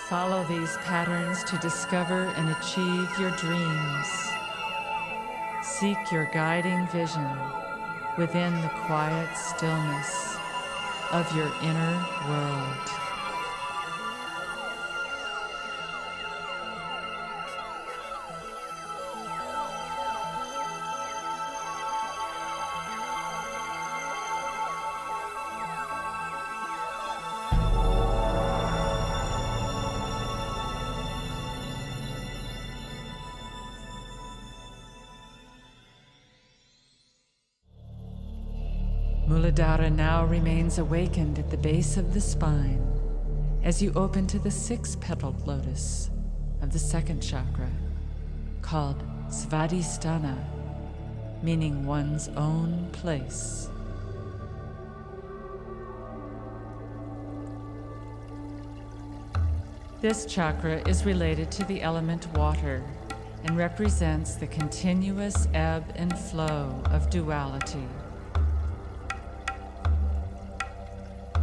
Follow these patterns to discover and achieve your dreams. Seek your guiding vision within the quiet stillness of your inner world. Muladhara now remains awakened at the base of the spine as you open to the six-petaled lotus of the second chakra, called Svadhisthana, meaning one's own place. This chakra is related to the element water and represents the continuous ebb and flow of duality.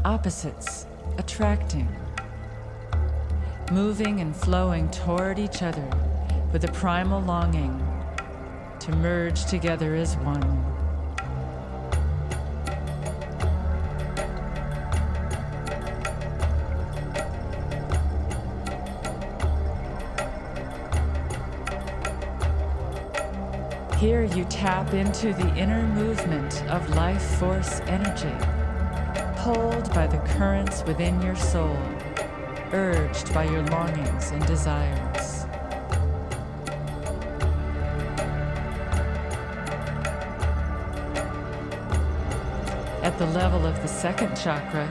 Opposites attracting, moving and flowing toward each other with a primal longing to merge together as one. Here you tap into the inner movement of life force energy, pulled by the currents within your soul, urged by your longings and desires. At the level of the second chakra,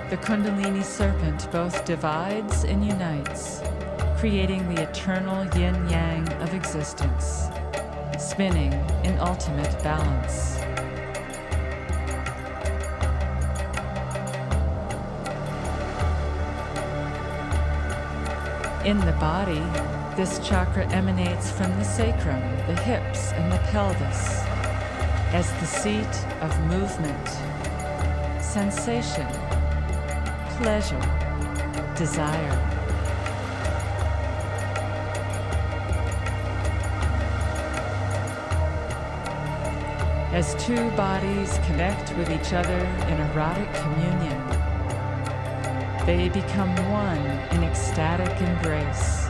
the Kundalini serpent both divides and unites, creating the eternal yin-yang of existence, spinning in ultimate balance. In the body, this chakra emanates from the sacrum, the hips, and the pelvis as the seat of movement, sensation, pleasure, desire. As two bodies connect with each other in erotic communion, they become one in ecstatic embrace,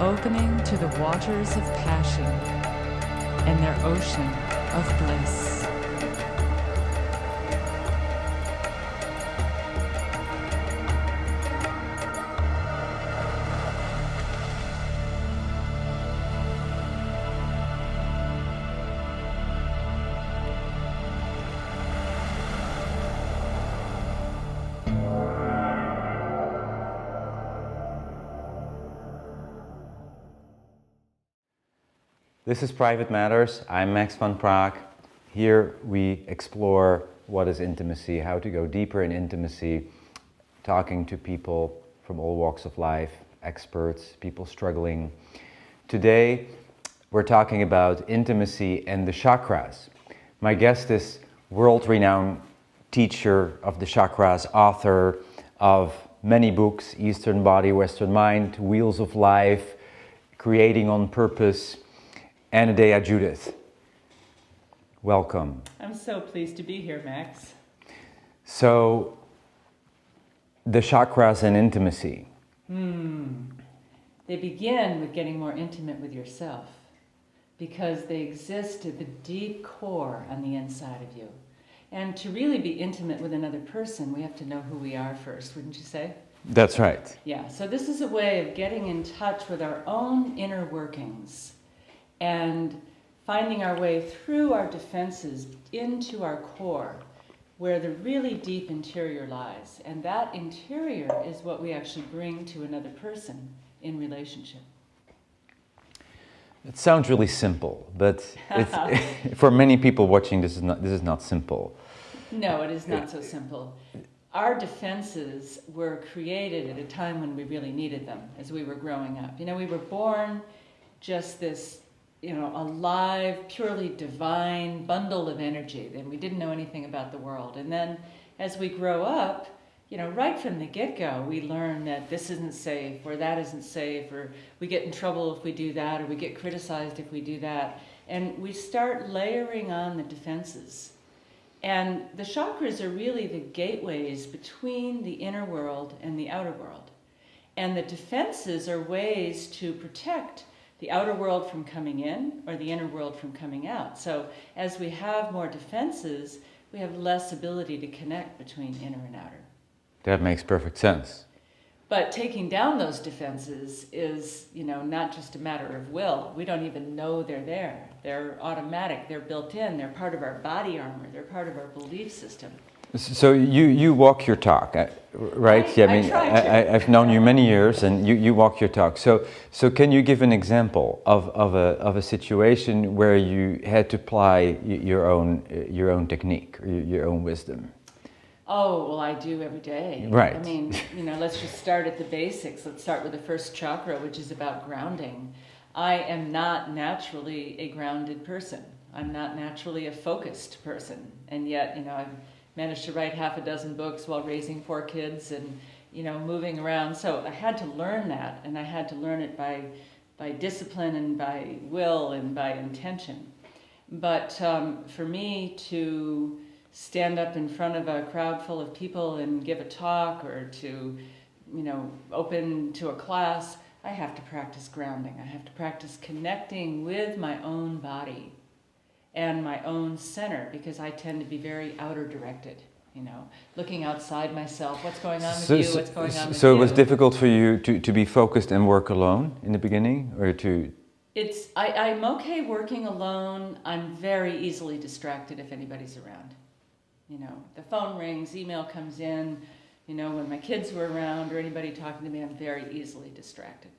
opening to the waters of passion and their ocean of bliss. This is Private Matters. I'm Max van Praag. Here we explore what is intimacy, how to go deeper in intimacy, talking to people from all walks of life, experts, people struggling. Today we're talking about intimacy and the chakras. My guest is world-renowned teacher of the chakras, author of many books, Eastern Body, Western Mind, Wheels of Life, Creating on Purpose, Anodea Judith. Welcome. I'm so pleased to be here, Max. So, the chakras and intimacy. They begin with getting more intimate with yourself because they exist at the deep core on the inside of you. And to really be intimate with another person, we have to know who we are first, wouldn't you say? That's right. Yeah, so this is a way of getting in touch with our own inner workings and finding our way through our defenses into our core, where the really deep interior lies. And that interior is what we actually bring to another person in relationship. It sounds really simple, but it's, for many people watching, this is not simple. No, it is not so simple. Our defenses were created at a time when we really needed them as we were growing up. You know, we were born just this, alive, purely divine bundle of energy, and we didn't know anything about the world. And then as we grow up, right from the get-go, we learn that this isn't safe, or that isn't safe, or we get in trouble if we do that, or we get criticized if we do that. And we start layering on the defenses. And the chakras are really the gateways between the inner world and the outer world. And the defenses are ways to protect the outer world from coming in or the inner world from coming out. So as we have more defenses, we have less ability to connect between inner and outer. That makes perfect sense. But taking down those defenses is, not just a matter of will. We don't even know they're there. They're automatic, they're built in, they're part of our body armor, they're part of our belief system. So you walk your talk, right? I've known you many years, and you walk your talk. So can you give an example of a situation where you had to apply your own technique, or your own wisdom? Oh, well, I do every day. Right. I mean, let's just start at the basics. Let's start with the first chakra, which is about grounding. I am not naturally a grounded person. I'm not naturally a focused person. And yet, I've managed to write half a dozen books while raising 4 kids and, moving around. So I had to learn that, and I had to learn it by discipline and by will and by intention. But for me to stand up in front of a crowd full of people and give a talk, or to, open to a class, I have to practice grounding. I have to practice connecting with my own body and my own center, because I tend to be very outer directed, looking outside myself. What's going on with you? What's going on with you? So it was difficult for you to be focused and work alone in the beginning, or to... I'm okay working alone. I'm very easily distracted if anybody's around. The phone rings, email comes in, when my kids were around or anybody talking to me, I'm very easily distracted.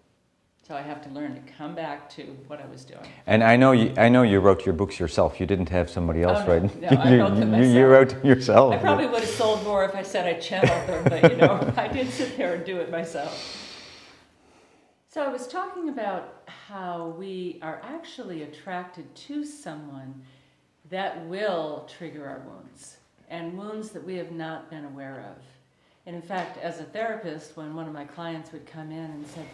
So I have to learn to come back to what I was doing. And I know you wrote your books yourself. You didn't have somebody else write. No, I wrote them myself. You wrote them yourself. I probably would have sold more if I said I channeled them, but I did sit there and do it myself. So I was talking about how we are actually attracted to someone that will trigger our wounds, and wounds that we have not been aware of. And in fact, as a therapist, when one of my clients would come in and say,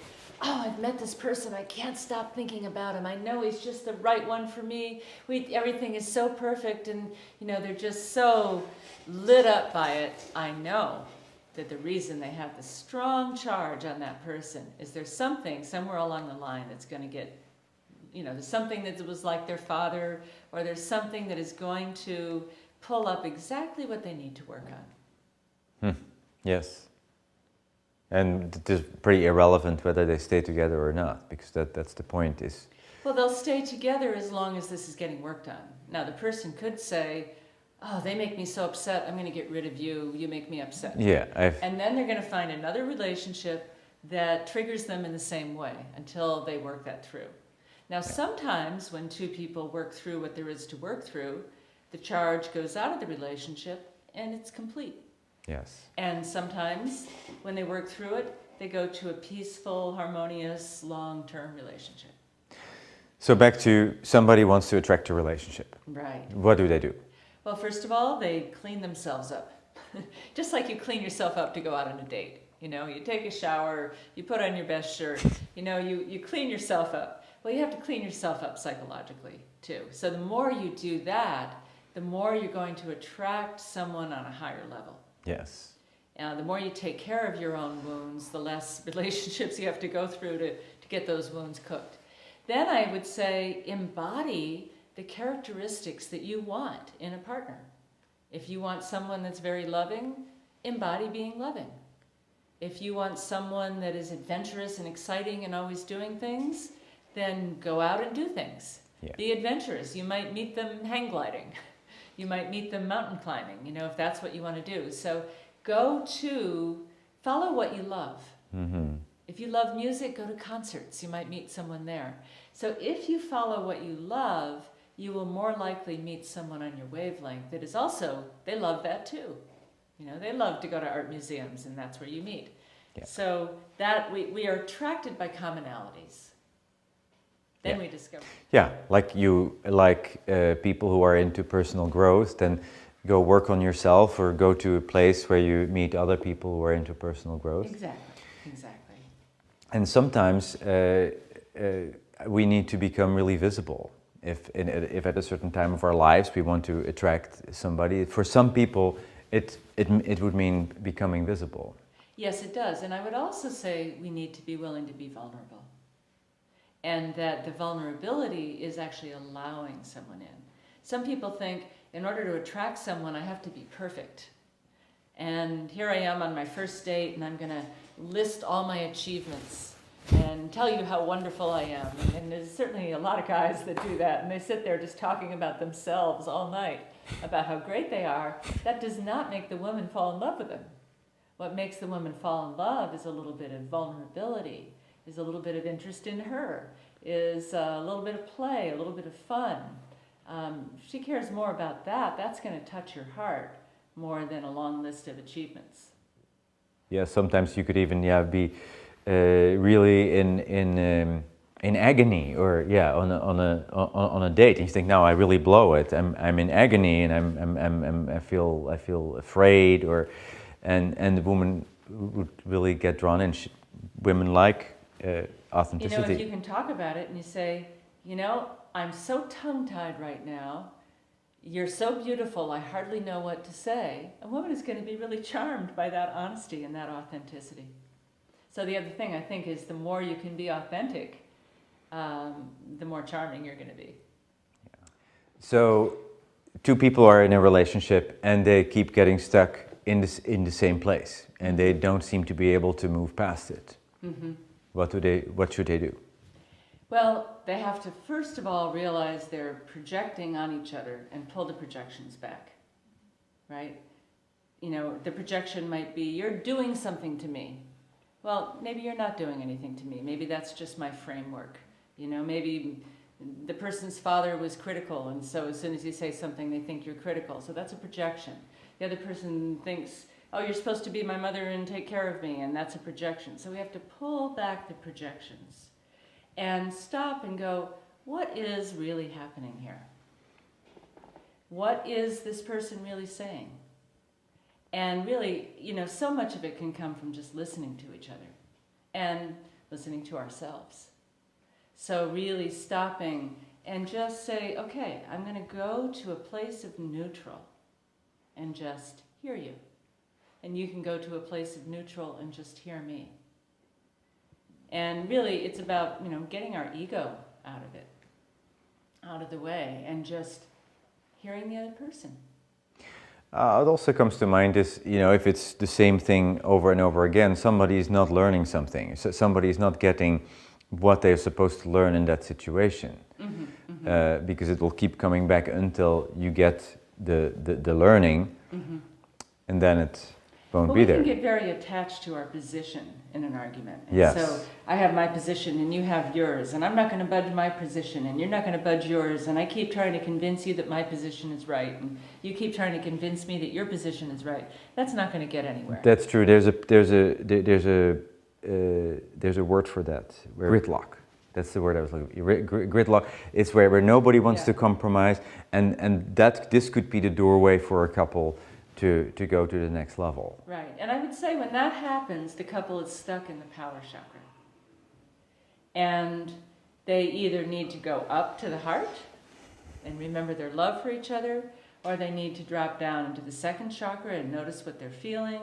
"Oh, I've met this person, I can't stop thinking about him. I know he's just the right one for me. Everything is so perfect," and they're just so lit up by it. I know that the reason they have the strong charge on that person is there's something somewhere along the line that's going to get, there's something that was like their father, or there's something that is going to pull up exactly what they need to work on. Yes. And it is pretty irrelevant whether they stay together or not, because that's the point is... Well, they'll stay together as long as this is getting worked on. Now, the person could say, "Oh, they make me so upset, I'm going to get rid of you, you make me upset." Yeah. And then they're going to find another relationship that triggers them in the same way until they work that through. Now, sometimes when 2 people work through what there is to work through, the charge goes out of the relationship and it's complete. Yes. And sometimes when they work through it, they go to a peaceful, harmonious, long-term relationship. So back to somebody wants to attract a relationship. Right. What do they do? Well, first of all, they clean themselves up. Just like you clean yourself up to go out on a date. You take a shower, you put on your best shirt, you clean yourself up. Well, you have to clean yourself up psychologically too. So the more you do that, the more you're going to attract someone on a higher level. Yes. The more you take care of your own wounds, the less relationships you have to go through to get those wounds cooked. Then I would say embody the characteristics that you want in a partner. If you want someone that's very loving, embody being loving. If you want someone that is adventurous and exciting and always doing things, then go out and do things. Yeah. Be adventurous. You might meet them hang gliding. You might meet them mountain climbing, if that's what you want to do. So follow what you love. Mm-hmm. If you love music, go to concerts. You might meet someone there. So if you follow what you love, you will more likely meet someone on your wavelength that is also, they love that too. They love to go to art museums, and that's where you meet. Yeah. So that we are attracted by commonalities. Then we discover. Yeah, like people who are into personal growth, then go work on yourself or go to a place where you meet other people who are into personal growth. Exactly. And sometimes we need to become really visible. If at a certain time of our lives we want to attract somebody, for some people it would mean becoming visible. Yes, it does. And I would also say we need to be willing to be vulnerable. And that the vulnerability is actually allowing someone in. Some people think, in order to attract someone, I have to be perfect. And here I am on my first date, and I'm going to list all my achievements and tell you how wonderful I am. And there's certainly a lot of guys that do that, and they sit there just talking about themselves all night, about how great they are. That does not make the woman fall in love with them. What makes the woman fall in love is a little bit of vulnerability, is a little bit of interest in her, is a little bit of play, a little bit of fun. She cares more about that. That's going to touch your heart more than a long list of achievements. Yeah, sometimes you could even be really in agony, or on a date, and you think, no, I really blow it. I'm in agony, and I feel afraid, and the woman would really get drawn in. Women like authenticity. You know, if you can talk about it and you say, I'm so tongue-tied right now. You're so beautiful, I hardly know what to say. A woman is going to be really charmed by that honesty and that authenticity. So the other thing I think is the more you can be authentic, the more charming you're going to be. Yeah. So two people are in a relationship and they keep getting stuck in the same place, and they don't seem to be able to move past it. Mm-hmm. What should they do? Well, they have to first of all realize they're projecting on each other and pull the projections back, right? The projection might be, you're doing something to me. Well, maybe you're not doing anything to me. Maybe that's just my framework. Maybe the person's father was critical, and so as soon as you say something, they think you're critical. So that's a projection. The other person thinks, oh, you're supposed to be my mother and take care of me, and that's a projection. So we have to pull back the projections and stop and go, what is really happening here? What is this person really saying? And really, so much of it can come from just listening to each other and listening to ourselves. So really stopping and just say, okay, I'm going to go to a place of neutral and just hear you. And you can go to a place of neutral and just hear me. And really, it's about, getting our ego out of it, out of the way, and just hearing the other person. It also comes to mind is, if it's the same thing over and over again, somebody is not learning something. So somebody is not getting what they're supposed to learn in that situation. Mm-hmm, mm-hmm. Because it will keep coming back until you get the learning, mm-hmm. and then it won't be there. We can get very attached to our position in an argument. And yes. So I have my position and you have yours, and I'm not going to budge my position and you're not going to budge yours, and I keep trying to convince you that my position is right, and you keep trying to convince me that your position is right. That's not going to get anywhere. That's true. There's a word for that. Gridlock. That's the word I was looking for. Gridlock. It's where nobody wants to compromise, and this could be the doorway for a couple to go to the next level. Right. And I would say when that happens, the couple is stuck in the power chakra. And they either need to go up to the heart and remember their love for each other, or they need to drop down into the second chakra and notice what they're feeling,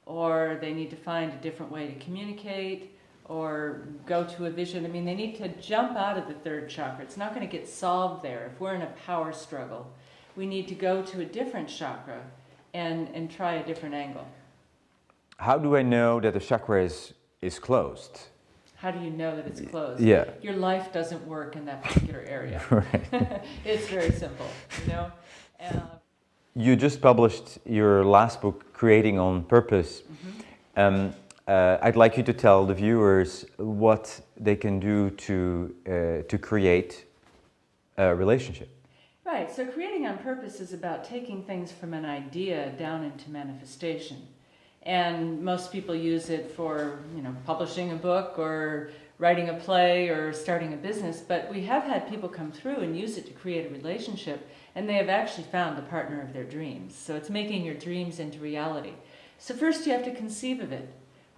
or they need to find a different way to communicate, or go to a vision. I mean, they need to jump out of the third chakra. It's not going to get solved there. If we're in a power struggle, we need to go to a different chakra and try a different angle. How do I know that the chakra is closed? How do you know that it's closed? Yeah. Your life doesn't work in that particular area. Right. It's very simple, You just published your last book, Creating on Purpose. Mm-hmm. I'd like you to tell the viewers what they can do to create a relationship. Right, so creating on purpose is about taking things from an idea down into manifestation. And most people use it for, publishing a book or writing a play or starting a business, but we have had people come through and use it to create a relationship, and they have actually found the partner of their dreams. So it's making your dreams into reality. So first you have to conceive of it.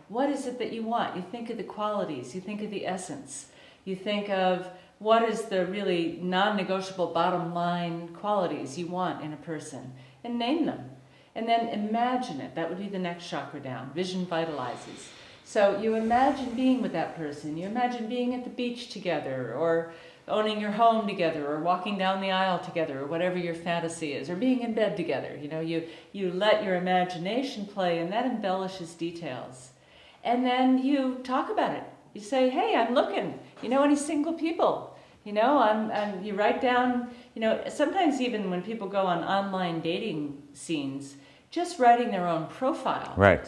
What is it that you want? You think of the qualities, you think of the essence, you think of what is the really non-negotiable bottom line qualities you want in a person, and name them. And then imagine it. That would be the next chakra down. Vision vitalizes. So you imagine being with that person. You imagine being at the beach together, or owning your home together, or walking down the aisle together, or whatever your fantasy is, or being in bed together. You know, you let your imagination play, and that embellishes details. And then you talk about it. You say, hey, I'm looking. You know any single people? You know, you write down, you know, sometimes even when people go on online dating scenes, just writing their own profile. Right.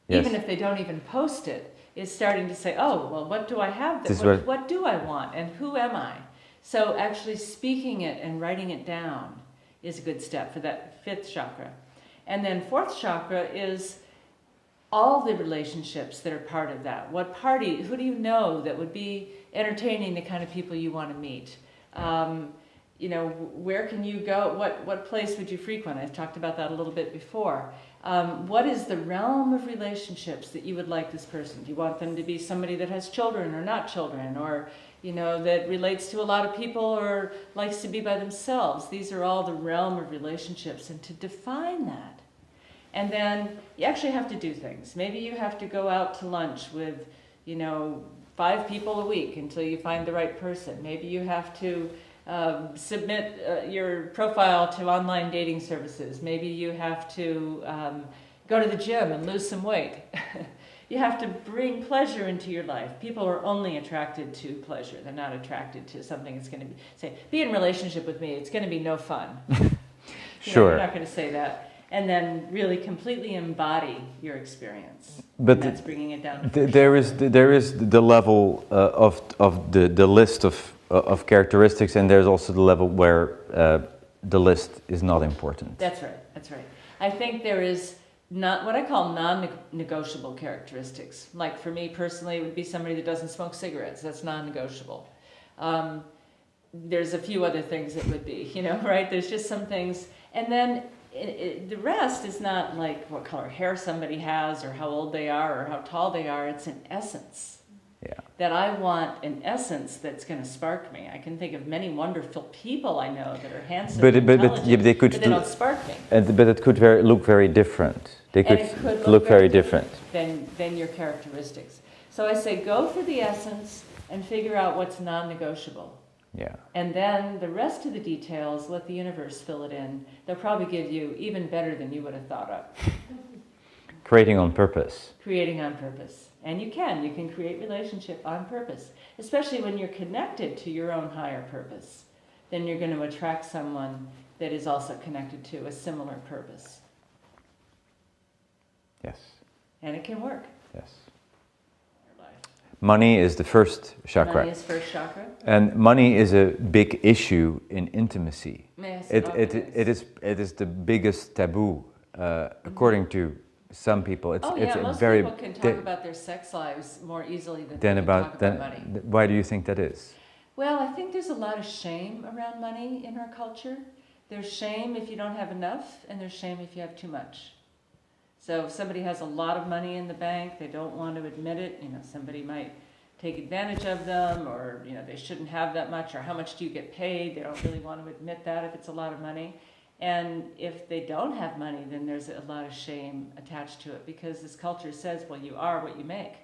Yes. Even if they don't even post it, is starting to say, oh, well, what do I have? What do I want? And who am I? So actually speaking it and writing it down is a good step for that 5th chakra. And then 4th chakra is all the relationships that are part of that. Who do you know that would be entertaining the kind of people you want to meet? You know, where can you go? What place would you frequent? I've talked about that a little bit before. What is the realm of relationships that you would like this person? Do you want them to be somebody that has children or not children, or, you know, that relates to a lot of people or likes to be by themselves? These are all the realm of relationships, and to define that. And then you actually have to do things. Maybe you have to go out to lunch with, you know, 5 people a week until you find the right person. Maybe you have to submit your profile to online dating services. Maybe you have to go to the gym and lose some weight. You have to bring pleasure into your life. People are only attracted to pleasure. They're not attracted to something that's going to be in a relationship with me, it's going to be no fun. Sure. You're not going to say that. And then really completely embody your experience. But and that's bringing it down to there is the level of the list of characteristics, and there's also the level where the list is not important. That's right. That's right. I think there is not what I call non-negotiable characteristics. Like for me personally, it would be somebody that doesn't smoke cigarettes. That's non-negotiable. There's a few other things that would be, you know, right? There's just some things, and then. The rest is not like what color hair somebody has or how old they are or how tall they are. It's an essence. Yeah. That I want an essence that's going to spark me. I can think of many wonderful people I know that are handsome, but intelligent, but they don't spark me. But it could look very different. They could look very different than your characteristics. So I say go for the essence and figure out what's non-negotiable. Yeah. And then the rest of the details, let the universe fill it in. They'll probably give you even better than you would have thought of. Creating on purpose. Creating on purpose. And you can create relationship on purpose. Especially when you're connected to your own higher purpose. Then you're going to attract someone that is also connected to a similar purpose. Yes. And it can work. Yes. Money is the 1st chakra. Money is 1st chakra. And money is a big issue in intimacy. Yes, it is the biggest taboo, according to some people. Most people can talk about their sex lives more easily than they can talk about money. Why do you think that is? Well, I think there's a lot of shame around money in our culture. There's shame if you don't have enough, and there's shame if you have too much. So if somebody has a lot of money in the bank, they don't want to admit it. You know, somebody might take advantage of them, or, you know, they shouldn't have that much, or how much do you get paid? They don't really want to admit that if it's a lot of money. And if they don't have money, then there's a lot of shame attached to it, because this culture says, well, you are what you make.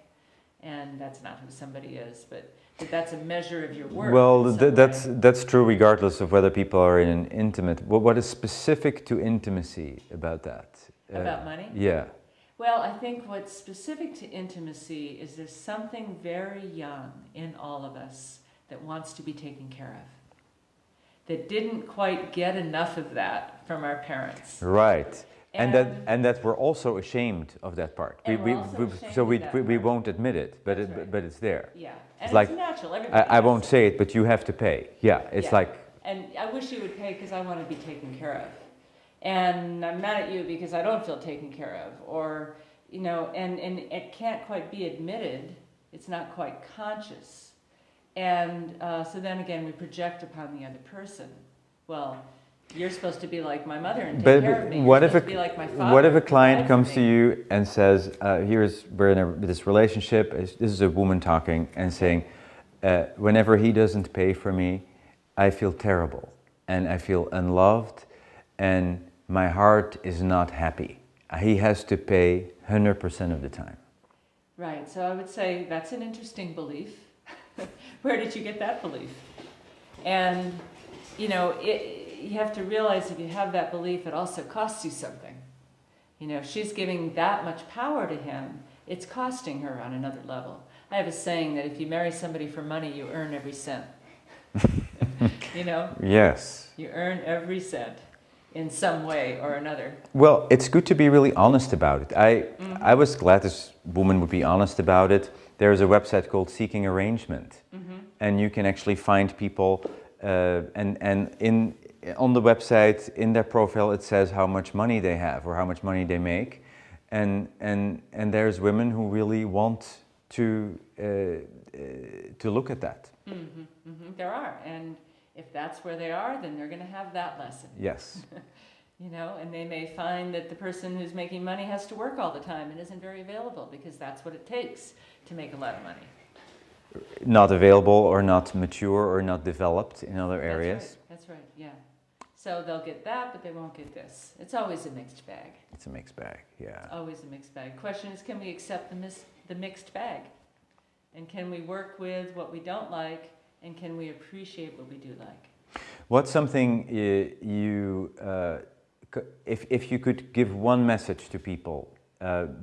And that's not who somebody is, but that's a measure of your worth. Well, that's true regardless of whether people are in an intimate... What is specific to intimacy about that? About money? Yeah. Well, I think what's specific to intimacy is there's something very young in all of us that wants to be taken care of, that didn't quite get enough of that from our parents. Right. And that we're also ashamed of that part. We won't admit it, but it's there. Yeah. It's And like, it's natural. I won't say it, but you have to pay. Yeah, it's like... And I wish you would pay because I want to be taken care of. And I'm mad at you because I don't feel taken care of. Or, you know, and it can't quite be admitted. It's not quite conscious. And so then again, we project upon the other person. Well, You're supposed to be like my mother and take But care of me. what You're if supposed to be like my father. what if a and client provide for comes to me. you and says, we're in this relationship, this is a woman talking and saying, whenever he doesn't pay for me, I feel terrible and I feel unloved and my heart is not happy. He has to pay 100% of the time. Right, so I would say that's an interesting belief. Where did you get that belief? And, you know, you have to realize if you have that belief, it also costs you something. You know, if she's giving that much power to him, it's costing her on another level. I have a saying that if you marry somebody for money, you earn every cent. You know? Yes. You earn every cent in some way or another. Well, it's good to be really honest about it. I was glad this woman would be honest about it. There's a website called Seeking Arrangement, and you can actually find people, and on the website, in their profile, it says how much money they have or how much money they make, and there's women who really want to look at that. There are, and if that's where they are, then they're going to have that lesson. Yes. You know, and they may find that the person who's making money has to work all the time and isn't very available because that's what it takes to make a lot of money. Not available or not mature or not developed in other areas. That's right, yeah. So they'll get that, but they won't get this. It's always a mixed bag. It's a mixed bag, yeah. It's always a mixed bag. Question is, can we accept the mixed bag? And can we work with what we don't like, and can we appreciate what we do like? What's something if you could give one message to people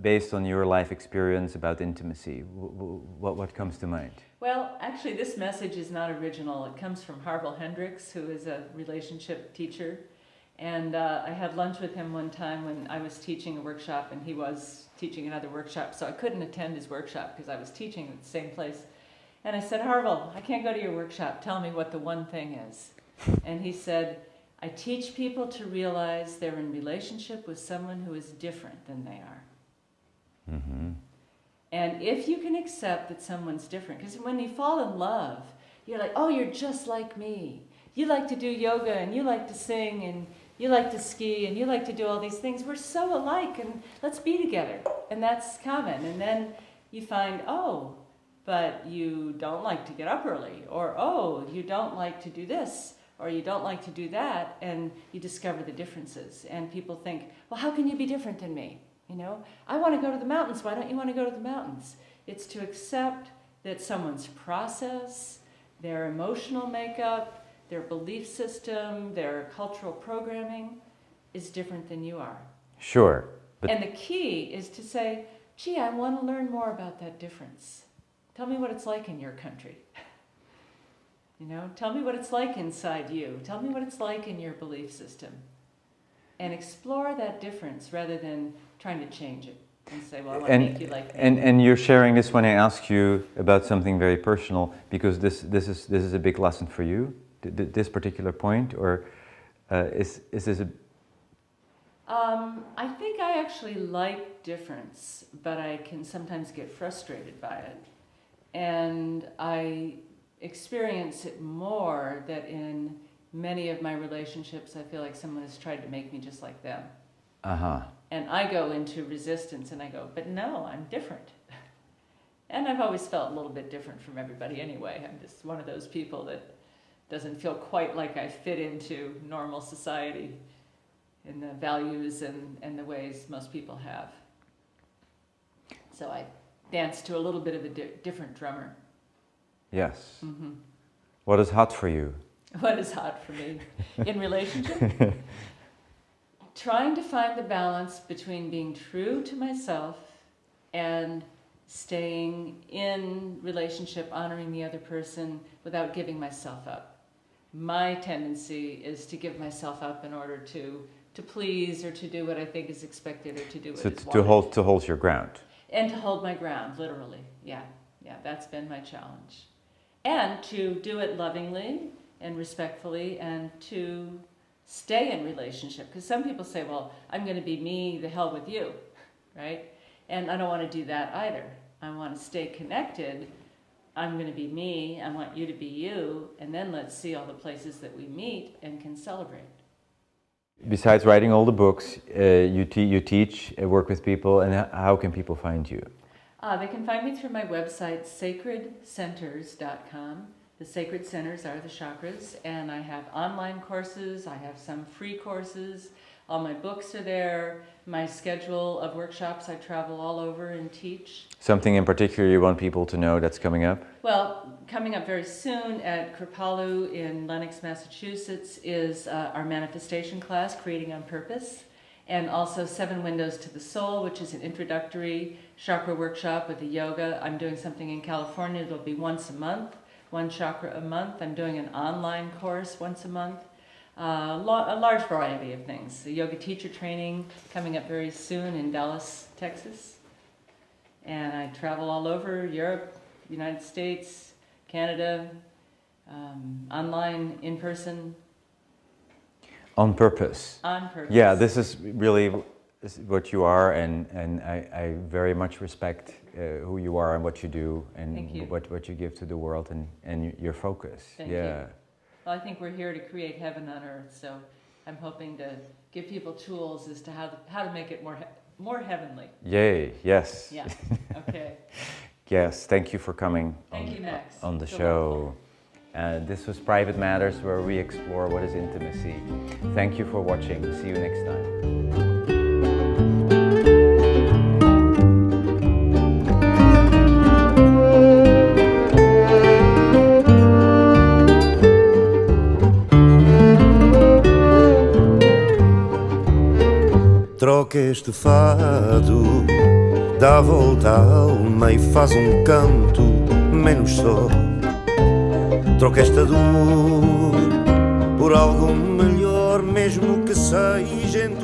based on your life experience about intimacy, what comes to mind? Well, actually, this message is not original. It comes from Harville Hendricks, who is a relationship teacher. And I had lunch with him one time when I was teaching a workshop, and he was teaching another workshop. So I couldn't attend his workshop because I was teaching at the same place. And I said, Harville, I can't go to your workshop. Tell me what the one thing is. And he said, I teach people to realize they're in relationship with someone who is different than they are. Mm-hmm. And if you can accept that someone's different, because when you fall in love, you're like, oh, you're just like me. You like to do yoga, and you like to sing, and you like to ski, and you like to do all these things. We're so alike, and let's be together. And that's common. And then you find, oh, but you don't like to get up early, or oh, you don't like to do this, or you don't like to do that, and you discover the differences. And people think, well, how can you be different than me? You know, I want to go to the mountains. Why don't you want to go to the mountains? It's to accept that someone's process, their emotional makeup, their belief system, their cultural programming is different than you are. Sure. But And the key is to say, gee, I want to learn more about that difference. Tell me what it's like in your country. You know, tell me what it's like inside you. Tell me what it's like in your belief system. And explore that difference rather than trying to change it and say, well, I want to make you like me. And you're sharing this when I ask you about something very personal, because this is a big lesson for you, this particular point, or is this a... I think I actually like difference, but I can sometimes get frustrated by it. And I experience it more that in many of my relationships, I feel like someone has tried to make me just like them. Uh-huh. And I go into resistance and I go, but no, I'm different. And I've always felt a little bit different from everybody anyway. I'm just one of those people that doesn't feel quite like I fit into normal society in the values and the ways most people have. So I dance to a little bit of a different drummer. Yes. Mm-hmm. What is hot for you? What is hot for me in relationship? Trying to find the balance between being true to myself and staying in relationship, honoring the other person without giving myself up. My tendency is to give myself up in order to please or to do what I think is expected or to do what is wanted. To hold your ground. And to hold my ground, literally. Yeah, that's been my challenge. And to do it lovingly and respectfully and to stay in relationship. Because some people say, well, I'm going to be me, the hell with you, right? And I don't want to do that either. I want to stay connected. I'm going to be me, I want you to be you, and then let's see all the places that we meet and can celebrate. Besides writing all the books, you teach, work with people, and how can people find you? They can find me through my website, sacredcenters.com. The sacred centers are the chakras, and I have online courses, I have some free courses, all my books are there, my schedule of workshops, I travel all over and teach. Something in particular you want people to know that's coming up? Well, coming up very soon at Kripalu in Lenox, Massachusetts is our manifestation class, Creating on Purpose, and also 7 Windows to the Soul, which is an introductory chakra workshop with the yoga. I'm doing something in California, it'll be once a month. 1 chakra a month. I'm doing an online course once a month. A large variety of things. The yoga teacher training coming up very soon in Dallas, Texas. And I travel all over Europe, United States, Canada, online, in person. On purpose. On purpose. Yeah, this is really what you are, and I very much respect who you are and what you do, and what you give to the world, and your focus. Thank you. Well, I think we're here to create heaven on earth, so I'm hoping to give people tools as to how to make it more heavenly. Yay! Yes. Yeah. Okay. Yes. Thank you for coming. Thank you, Max. On the show. This was Private Matters, where we explore what is intimacy. Thank you for watching. See you next time. Troca este fado, dá a volta à alma e faz canto menos só. Troca esta dor por algo melhor, mesmo que seja em